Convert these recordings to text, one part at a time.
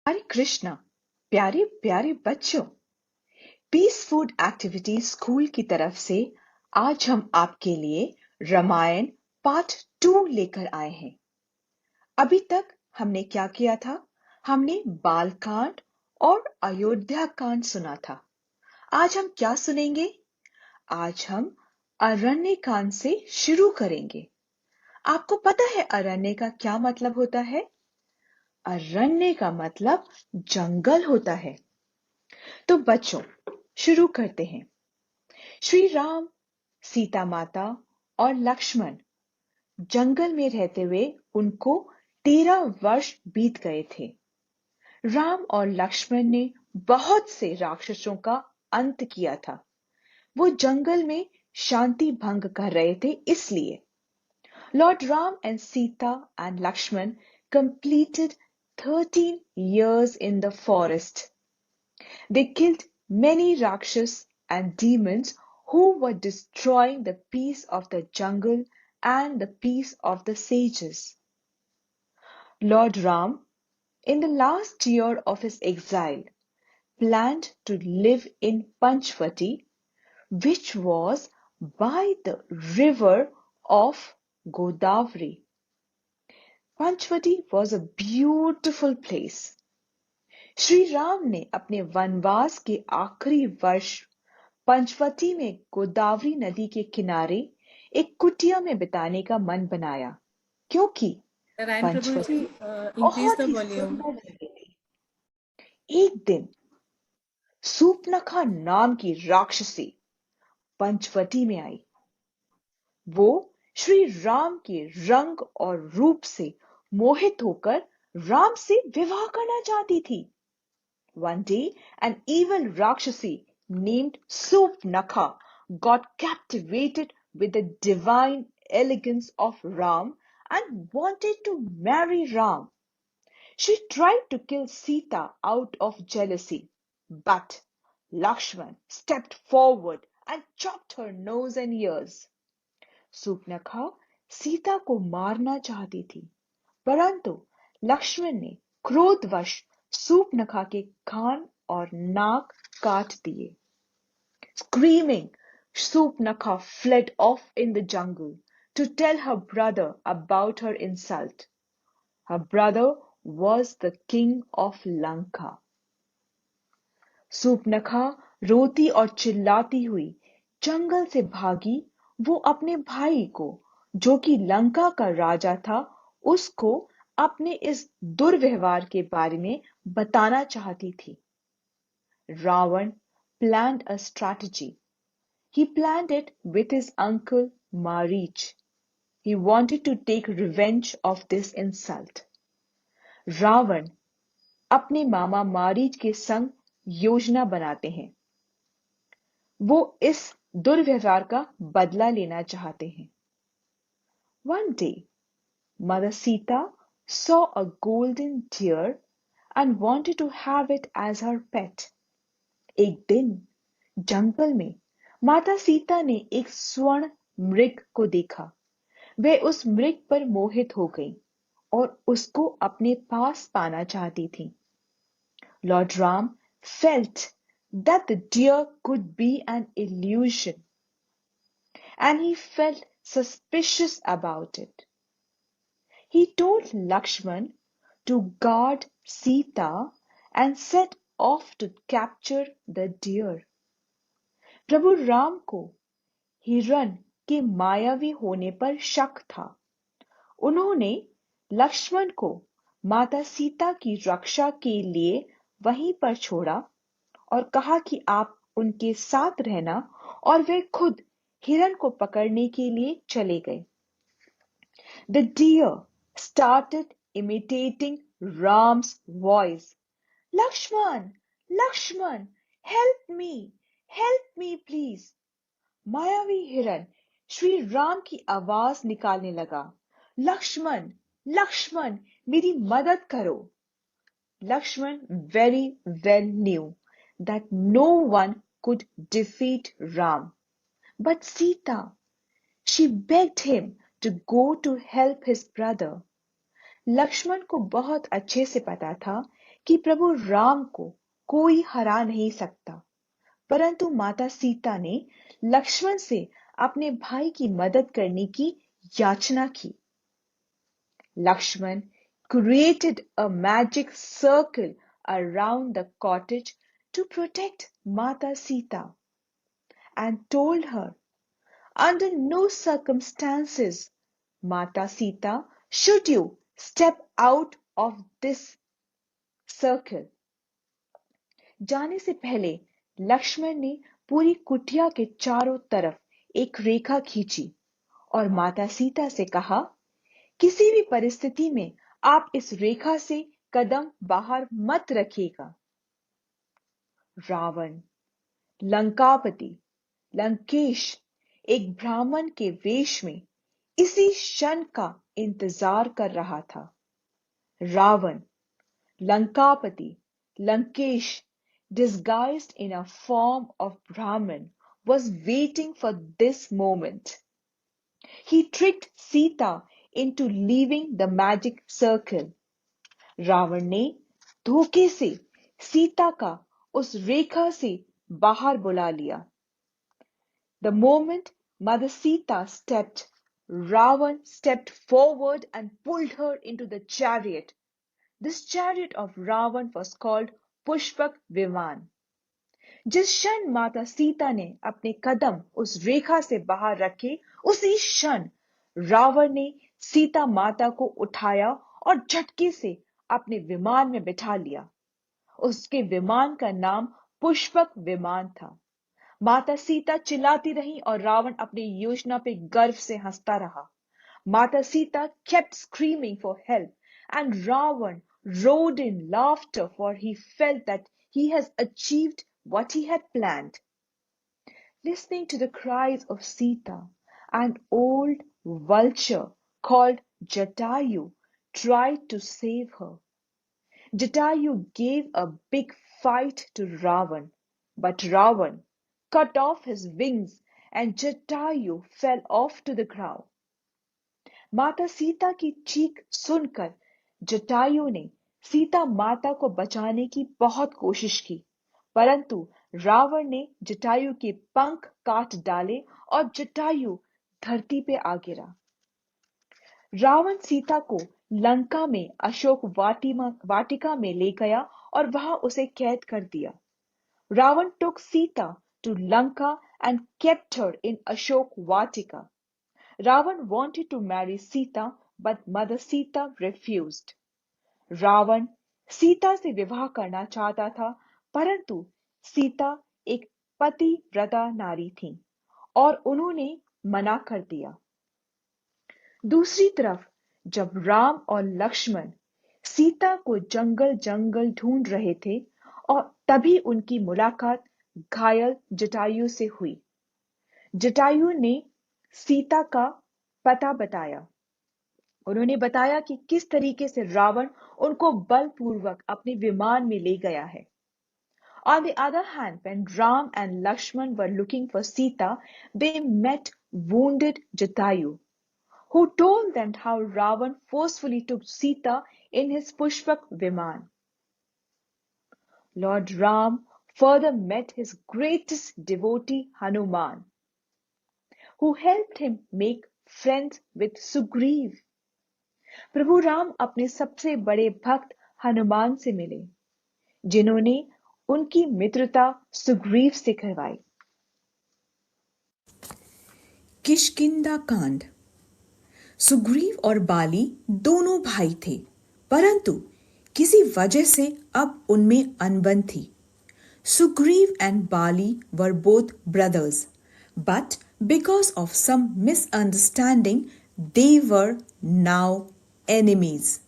हरे कृष्णा। प्यारे प्यारे बच्चों, पीस फूड एक्टिविटी स्कूल की तरफ से आज हम आपके लिए रामायण पार्ट 2 लेकर आए हैं। अभी तक हमने क्या किया था? हमने बालकांड और अयोध्या कांड सुना था। आज हम क्या सुनेंगे? आज हम अरण्य कांड से शुरू करेंगे। आपको पता है अरण्य का क्या मतलब होता है? अरण्य का मतलब जंगल होता है। तो बच्चों, शुरू करते हैं। श्री राम, सीता माता और लक्ष्मण जंगल में रहते हुए उनको 13 वर्ष बीत गए थे। राम और लक्ष्मण ने बहुत से राक्षसों का अंत किया था। वो जंगल में शांति भंग कर रहे थे, इसलिए Lord Ram and Sita and Lakshman completed 13 years in the forest. They killed many Rakshas and demons who were destroying the peace of the jungle and the peace of the sages. Lord Ram, in the last year of his exile, planned to live in Panchvati, which was by the river of Godavari. Panchvati was a beautiful place. Shri Ram ने अपने वनवास के आखिरी वर्ष पंचवटी में गोदावरी नदी के किनारे एक कुटिया में बिताने का मन बनाया, क्योंकि नारायण प्रभु जी, पंचवटी इंक्रीज द बहुत ही वॉल्यूम। सुंदर जगह थी। एक दिन सूपनखा नाम की राक्षसी पंचवटी में आई। वो श्री राम के रंग और रूप से मोहित होकर राम से विवाह करना चाहती थी। One day, an evil Rakshasi named Supnakha got captivated with the divine elegance of Ram and wanted to marry Ram. She tried to kill Sita out of jealousy, but Lakshman stepped forward and chopped her nose and ears. Supnakha Sita को मारना चाहती थी, परंतु लक्ष्मण ने क्रोधवश सूपनखा के कान और नाक काट दिए। Screaming, Supnakha fled off in the jungle to tell her brother about her insult. Her brother was the king of Lanka. Supnakha रोती और चिल्लाती हुई जंगल से भागी। वो अपने भाई को, जो कि लंका का राजा था, उसको अपने इस दुर्व्यवहार के बारे में बताना चाहती थी। Ravan planned a strategy. He planned it with his uncle Marich. He wanted to take revenge of this insult. Ravan अपने मामा मारीच के संग योजना बनाते हैं। वो इस दुर्व्यवहार का बदला लेना चाहते हैं। One day, Mother Sita saw a golden deer and wanted to have it as her pet. एक दिन जंगल में माता सीता ने एक स्वर्ण मृग को देखा। वे उस मृग पर मोहित हो गई और उसको अपने पास पाना चाहती थी। Lord Ram felt that the deer could be an illusion, and he felt suspicious about it. He told Lakshman to guard Sita and set off to capture the deer. प्रभु राम को हिरण के मायावी होने पर शक था। उन्होंने लक्ष्मण को माता सीता की रक्षा के लिए वहीं पर छोड़ा और कहा कि आप उनके साथ रहना, और वे खुद हिरण को पकड़ने के लिए चले गए। The deer started imitating Ram's voice. Lakshman, Lakshman, help me please. मायावी हिरण श्री राम की आवाज निकालने लगा। लक्ष्मण, लक्ष्मण, मेरी मदद करो। Lakshman very well knew that no one could defeat Ram. But Sita, she begged him to go to help his brother. Lakshman को बहुत अच्छे से पता था कि प्रभु राम को कोई हरा नहीं सकता, परंतु माता सीता ने लक्ष्मण से अपने भाई की मदद करने की याचना की। Lakshman created a magic circle around the cottage to protect Mata Sita and told her, under no circumstances, Mata Sita, should you step out of this circle. जाने से पहले लक्ष्मण ने पूरी कुटिया के चारों तरफ एक रेखा खींची और माता सीता से कहा, किसी भी परिस्थिति में आप इस रेखा से कदम बाहर मत रखिएगा। रावण, लंकापति, लंकेश एक ब्राह्मण के वेश में इसी क्षण का इंतजार कर रहा था। रावण, लंकापति, Lankesh, disguised in a form of Brahmin, was waiting for this moment. He tricked Sita into leaving the magic circle. Ravan ने धोखे से सीता का उस रेखा से बाहर बुला लिया। The moment Mother Sita stepped, Ravan stepped forward and pulled her into the chariot. This chariot of Ravan was called Pushpak विमान। जिस क्षण माता सीता ने अपने कदम उस रेखा से बाहर रखे, उसी क्षण रावण ने सीता माता को उठाया और झटके से अपने विमान में बिठा लिया। उसके विमान का नाम पुष्पक विमान था। माता सीता चिल्लाती रही और रावण अपनी योजना पे गर्व से हंसता रहा। माता Sita kept screaming for help and Ravan roared in laughter, for he felt that he has achieved what he had planned. Listening to the cries of Sita, an old vulture called Jatayu tried to save her. Jatayu gave a big fight to Ravan, but Ravan cut off his wings and Jatayu fell off to the ground. माता सीता की चीख सुनकर जटायु ने सीता माता को बचाने की बहुत कोशिश की, परंतु रावण ने जटायु के पंख काट डाले और जटायु धरती पे आ गिरा। रावण सीता को लंका में अशोक वाटिका में ले गया और वहां उसे कैद कर दिया। Ravan took Sita to Lanka and kept her in Ashok Vatika. Ravan wanted to marry Sita, but Mother Sita refused. Ravan Sita से विवाह करना चाहता था, परंतु सीता एक पतिव्रता नारी थी और उन्होंने मना कर दिया। दूसरी तरफ जब राम और लक्ष्मण सीता को जंगल जंगल ढूंढ रहे थे और तभी उनकी मुलाकात घायल जटायु से हुई। जटायु ने सीता का पता बताया। उन्होंने बताया कि किस तरीके से रावण उनको बलपूर्वक अपने विमान में ले गया है। On the other hand, when Ram and Lakshman were looking for Sita, they met wounded Jatayu, who told them how Ravan forcefully took Sita in his Pushpak Viman. Lord Ram further met his greatest devotee Hanuman, who helped him make friends with Sugriv. प्रभु राम अपने सबसे बड़े भक्त हनुमान से मिले, जिन्होंने उनकी मित्रता सुग्रीव से करवाई। किष्किंधा कांड। सुग्रीव और बाली दोनों भाई थे, परंतु किसी वजह से अब उनमें अनबन थी। Sugriv and Bali were both brothers, but because of some misunderstanding, they were now enemies.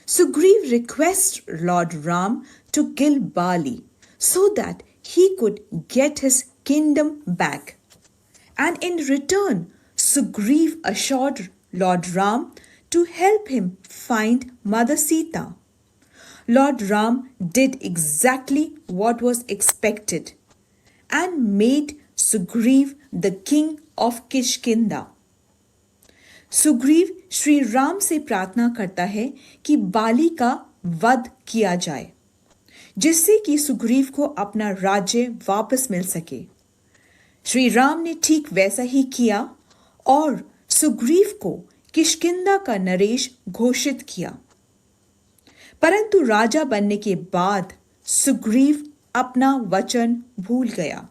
Sugriv requests Lord Ram to kill Bali so that he could get his kingdom back. And in return, Sugriv assured Lord Ram to help him find Mother Sita. Lord Ram did exactly what was expected and made Sugriv the king of Kishkinda. Sugriva Shri Ram से प्रार्थना करता है कि बाली का वध किया जाए जिससे कि सुग्रीव को अपना राज्य वापस मिल सके। श्री राम ने ठीक वैसा ही किया और सुग्रीव को किष्किंधा का नरेश घोषित किया। परंतु राजा बनने के बाद सुग्रीव अपना वचन भूल गया।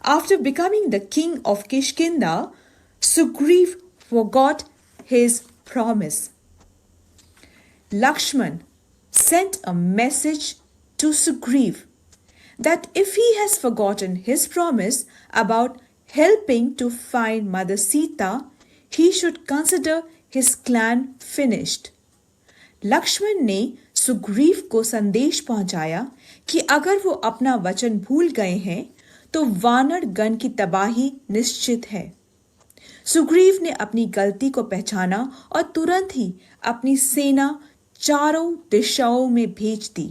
After becoming the king of Kishkinda, Sugriv forgot his promise. Lakshman sent a message to Sugriv that if he has forgotten his promise about helping to find Mother Sita, he should consider his clan finished. Lakshman ने सुग्रीव को संदेश पहुंचाया कि अगर वो अपना वचन भूल गए हैं तो वानर गण की तबाही निश्चित है। सुग्रीव ने अपनी गलती को पहचाना और तुरंत ही अपनी सेना चारों दिशाओं में भेज दी।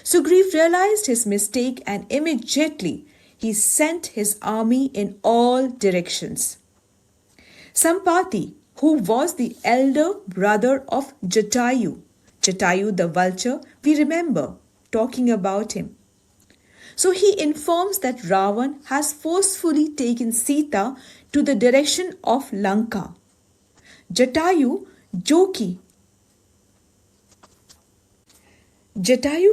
Sugriv realized his mistake and immediately he sent his army in all directions. Sampati, who was the elder brother of Jatayu the vulture, we remember talking about him. So he informs that Ravan has forcefully taken Sita to the direction of Lanka. Jatayu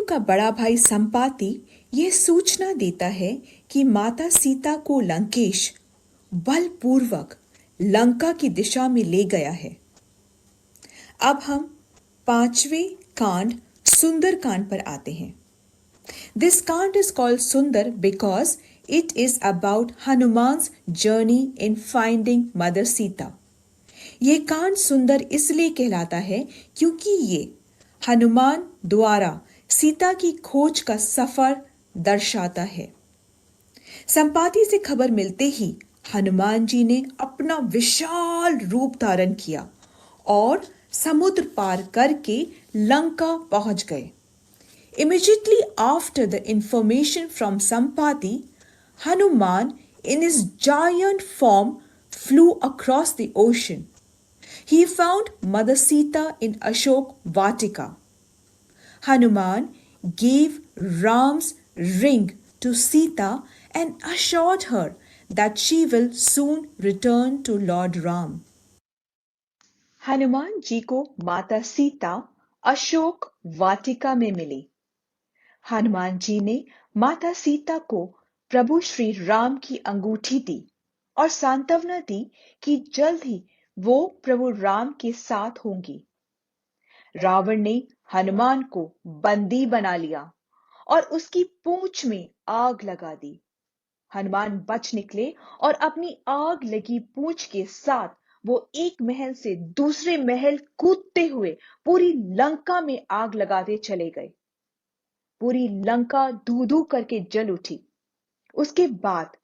का बड़ा भाई संपाति यह सूचना देता है कि माता सीता को लंकेश बलपूर्वक लंका की दिशा में ले गया है। अब हम 5वें कांड सुंदर कांड पर आते हैं। This kand is called Sundar because it is about Hanuman's journey in finding Mother Sita. ये कांड सुंदर इसलिए कहलाता है क्योंकि ये हनुमान द्वारा सीता की खोज का सफर दर्शाता है। संपाति से खबर मिलते ही हनुमान जी ने अपना विशाल रूप धारण किया और समुद्र पार करके लंका पहुंच गए। Immediately after the information from Sampati, Hanuman in his giant form flew across the ocean. He found Mother Sita in Ashok Vatika. Hanuman gave Ram's ring to Sita and assured her that she will soon return to Lord Ram. Hanuman ji को माता सीता अशोक वाटिका में मिली। हनुमान जी ने माता सीता को प्रभु श्री राम की अंगूठी दी और सांत्वना दी कि जल्द ही वो प्रभु राम के साथ होंगी। रावण ने हनुमान को बंदी बना लिया और उसकी पूंछ में आग लगा दी। हनुमान बच निकले और अपनी आग लगी पूंछ के साथ वो एक महल से दूसरे महल कूदते हुए पूरी लंका में आग लगाते चले गए। पूरी लंका धू धू करके जल उठी। उसके बाद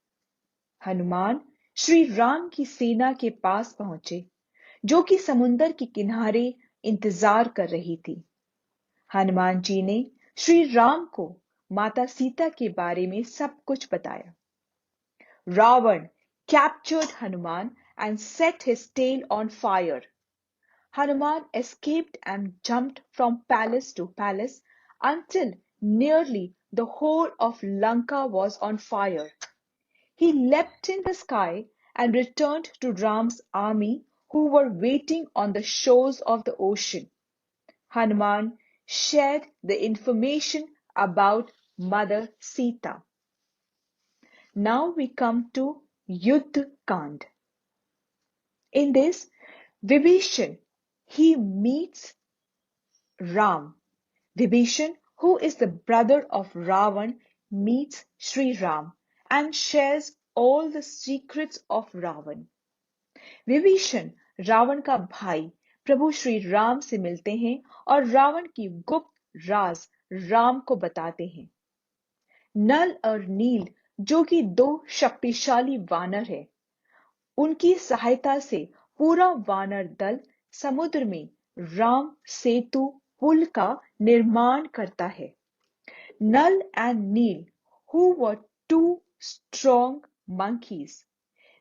हनुमान श्री राम की सेना के पास पहुंचे, जो कि समुंदर के किनारे इंतजार कर रही थी। हनुमान जी ने श्री राम को माता सीता के बारे में सब कुछ बताया। Ravan captured Hanuman and set his tail on fire. Hanuman escaped and jumped from palace to palace until nearly the whole of Lanka was on fire. He leapt in the sky and returned to Ram's army, who were waiting on the shores of the ocean. Hanuman shared the information about Mother Sita. Now we come to Yuddh Kand. In this, Vibhishan, he meets Ram. Vibhishan, who is the brother of Ravan, meets Sri Ram and shares all the secrets of Ravan. Vibhishan Ravan का भाई प्रभु श्री राम से मिलते हैं और रावण की गुप्त राज राम को बताते हैं। नल और नील, जो कि दो शक्तिशाली वानर है, उनकी सहायता से पूरा वानर दल समुद्र में राम सेतु पुल का निर्माण करता है। Nal and Neel, who were two strong monkeys,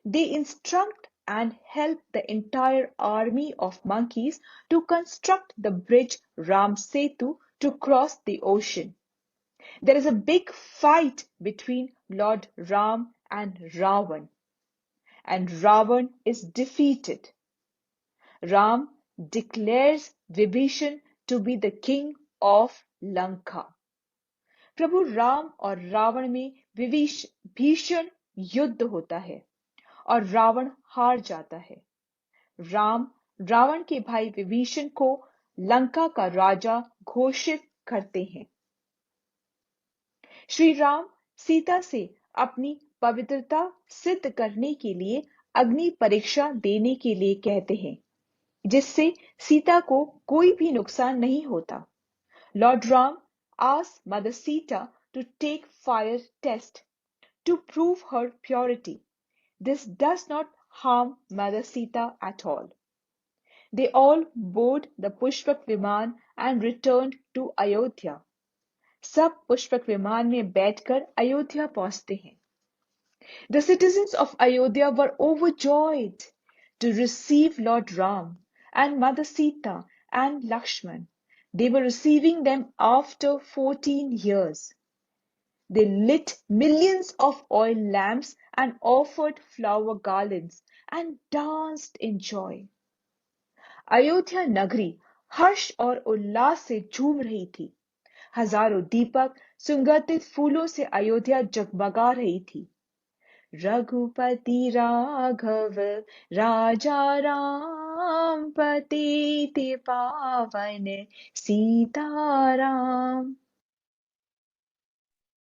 they instruct and help the entire army of monkeys to construct the bridge Ram Setu to cross the ocean. There is a big fight between Lord Ram and Ravan, and Ravan is defeated. Ram declares Vibhishan to be the king of Lanka. प्रभु राम और रावण में भीषण युद्ध होता है और रावण हार जाता है। राम रावण के भाई विभीषण को लंका का राजा घोषित करते हैं। श्री राम सीता से अपनी पवित्रता सिद्ध करने के लिए अग्नि परीक्षा देने के लिए कहते हैं, जिससे सीता को कोई भी नुकसान नहीं होता। Lord Ram asks Mother Sita to take fire test to prove her purity. This does not harm Mother Sita at all. They all board the Pushpak विमान and returned to Ayodhya. सब पुष्पक विमान में बैठकर अयोध्या पहुंचते हैं। The citizens of Ayodhya were overjoyed to receive Lord Ram and Mother Sita and Lakshman. They were receiving them after 14 years. They lit millions of oil lamps and offered flower garlands and danced in joy. Ayodhya नगरी हर्ष और उल्लास से झूम रही थी। हजारों दीपक सुगंधित फूलों से अयोध्या जगमगा रही थी। रघुपति राघव राजा राम पतित पावन Sitaram.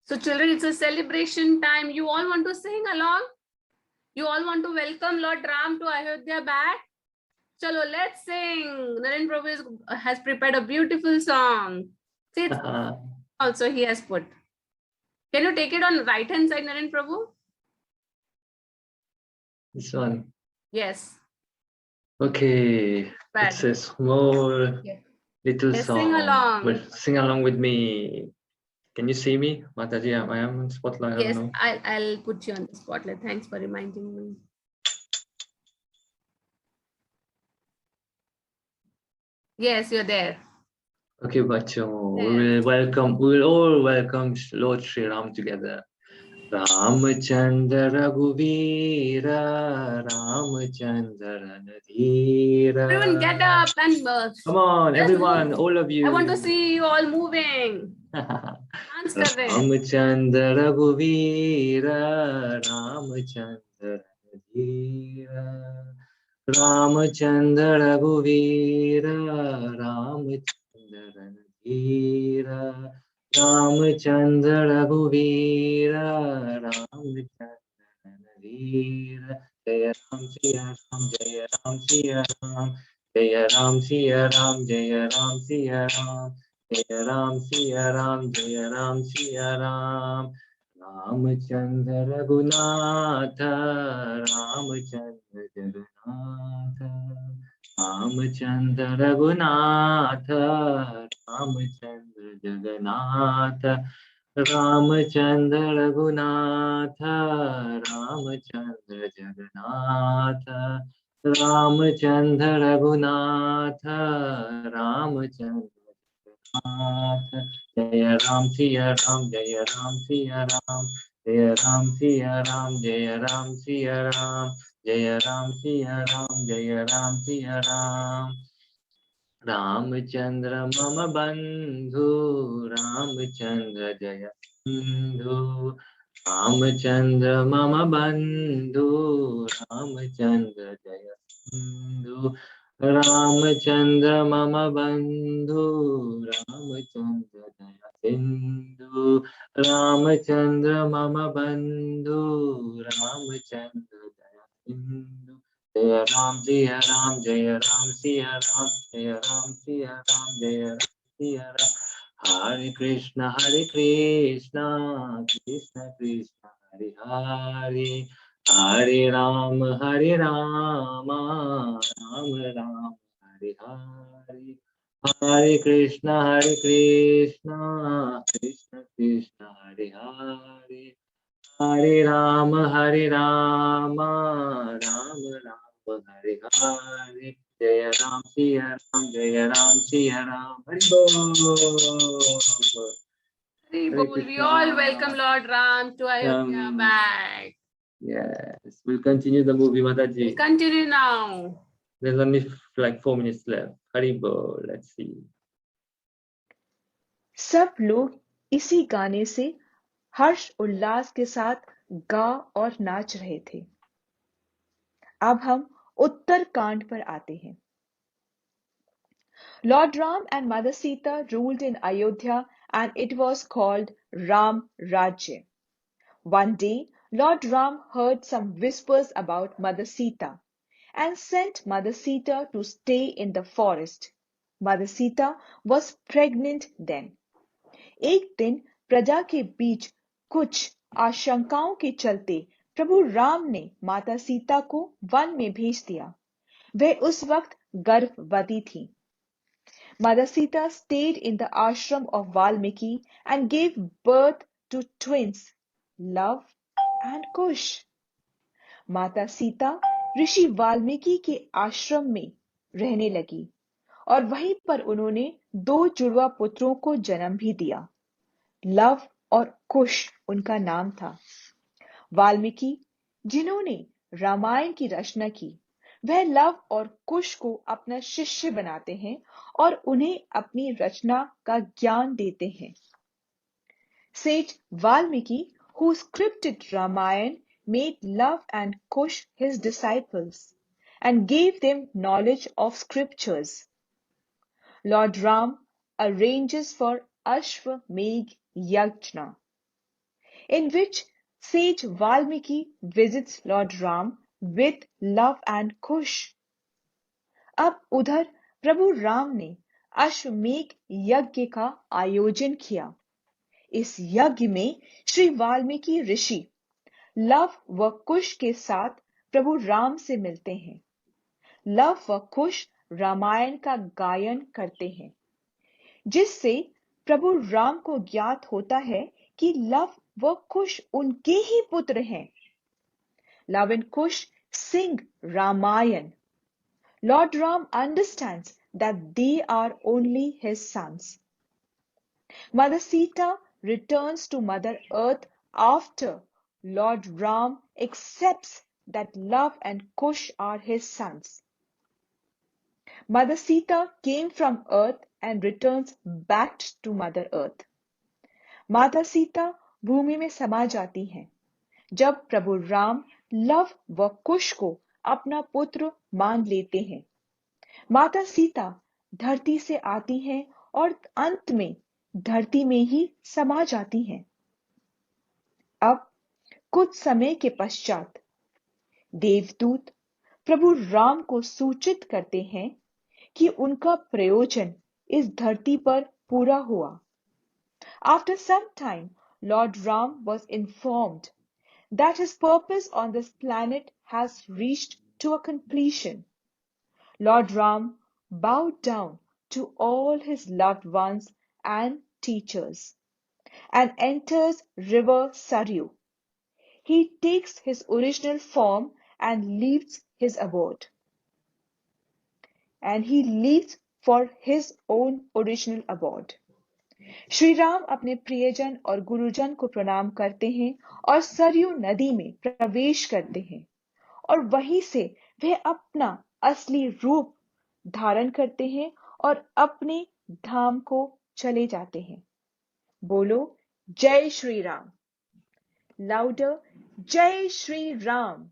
So children, it's a celebration time. You all want to sing along? You all want to welcome Lord Ram to Ayodhya back? Chalo, let's sing. Naren Prabhu has prepared a beautiful song. See, it's also he has put. Can you take it on right hand side, Naren Prabhu? This one. Yes. Okay. Bad. It's a small little Let's song. sing along. But sing along with me. Can you see me, Mataji? I am in spotlight. Yes, I don't know. I'll put you on the spotlight. Thanks for reminding me. Yes, you're there. Okay, bachon. We will all welcome Lord Sri Ram together. Ramchandra Raghuveera, Ramchandra Nadhira. Everyone get up and come on, everyone, move. all of you. I want to see you all moving. Dance kar rahe hain. Ramchandra Raghuveera, Ramchandra Nadhira. Ramchandra Raghuveera, Ramchandra Nadhira. Ramchandra Raghuveera, Ramchandra Nadhira. Jaya Ram, Siya Ram, Jaya Ram, Siya Ram. Jaya Ram, Siya Ram, Jaya Ram, Siya Ram. Jaya Ram, Siya Ram, Jaya Ram, Siya Ram. Ramchandra Raghunatha, Ramchandra Jagannatha. Ramchandra Raghunatha, Ramchandra Jagannatha. Ramchandra Raghunatha, Ramchandra Jagannatha. Ramchandra Raghunatha, Ramchandra Jagannatha. Jaya Ram, Siya Ram, Jaya Ram, Siya Ram. Jaya Ram, Siya Ram, Jaya Ram, Siya Ram. Jaya Ram, Siya Ram, Jaya Ram, Siya Ram. Ramchandra Mama Bandhu, Ramchandra Jaya Bandhu. Ramchandra Mama Bandhu, Ramchandra Jaya Bandhu. Ramchandra Mama Bandhu, Ramchandra Jaya Bandhu. Ramchandra Mama Bandhu, Ramchandra Jaya Bandhu. Jaya Ram, Siya Ram, Jaya Ram, Siya Ram. Jaya Ram, Siya Ram, Jaya Ram, Siya Ram. Hare Krishna, Krishna Krishna, Hare Hare. Hare Ram, Hare Rama, Ram Ram, Hare Hare. Hare Krishna, Krishna Krishna, Hare Hare. Hare Rama, Rama, Ram Ram, Hare Hare. Jaya Ram, Siya Ram, Jaya Ram, Siya Ram. Hare Bol. Hari Hare Bol. We Krishna. all welcome Lord Ram to Ayodhya Um, back. Yes, we'll continue the movie, We'll Mataji. continue now. There's only like 4 minutes left. Haribol, let's see. सब लोग इसी गाने से हर्ष उल्लास के साथ गा और नाच रहे थे। अब हम उत्तर कांड पर आते हैं। Lord Ram and Mother Sita ruled in Ayodhya and it was called Ram Rajya. One day, Lord Ram heard some whispers about Mother Sita and sent Mother Sita to stay in the forest. Mother Sita was pregnant then. एक दिन प्रजा के बीच कुछ आशंकाओं के चलते प्रभु राम ने माता सीता को वन में भेज दिया। वह उस वक्त गर्भवती थी। Mother Sita stayed in the ashram of Valmiki and gave birth to twins, Love and Kush. माता सीता ऋषि वाल्मीकि के आश्रम में रहने लगी और वहीं पर उन्होंने 2 जुड़वा पुत्रों को जन्म भी दिया। लव और कुश उनका नाम था। वाल्मीकि जिन्होंने रामायण की रचना की, वह लव और कुश को अपना शिष्य बनाते हैं और उन्हें अपनी रचना का ज्ञान देते हैं। Sage Valmiki, who scripted Ramayana, made Love and Kush his disciples and gave them knowledge of scriptures. Lord Ram arranges for Ashwamedh Yajna, in which Sage Valmiki visits Lord Ram with Love and Kush. अब उधर प्रभु राम ने अश्वमेध यज्ञ का आयोजन किया। इस यज्ञ में श्री वाल्मीकि ऋषि लव व कुश के साथ प्रभु राम से मिलते हैं। लव व कुश रामायण का गायन करते हैं, जिससे प्रभु राम को ज्ञात होता है कि लव व कुश उनके ही पुत्र हैं। Love and Kush sing Ramayana. Lord Ram understands that they are only his sons. Mother Sita returns to Mother Earth after Lord Ram accepts that Love and Kush are his sons. Mother Sita came from Earth and returns back to Mother Earth. माता सीता भूमि में समा जाती हैं जब प्रभु Ram love व कुश को अपना पुत्र मान लेते हैं। माता सीता धरती से आती हैं और अंत में धरती में ही समा जाती हैं। अब कुछ समय के पश्चात देवदूत प्रभु राम को सूचित करते हैं कि उनका प्रयोजन इस धरती पर पूरा हुआ। After some time, Lord Ram was informed that his purpose on this planet has reached to a completion. Lord Ram bowed down to all his loved ones and teachers and enters river Saryu. He takes his original form and leaves his abode. And he leaves for his own original abode. Shri Ram अपने प्रियजन और गुरुजन को प्रणाम करते हैं और सरयू नदी में प्रवेश करते हैं और वहीं से वह अपना असली रूप धारण करते हैं और अपने धाम को चले जाते हैं। बोलो जय श्री राम। लाउडर, जय श्री राम।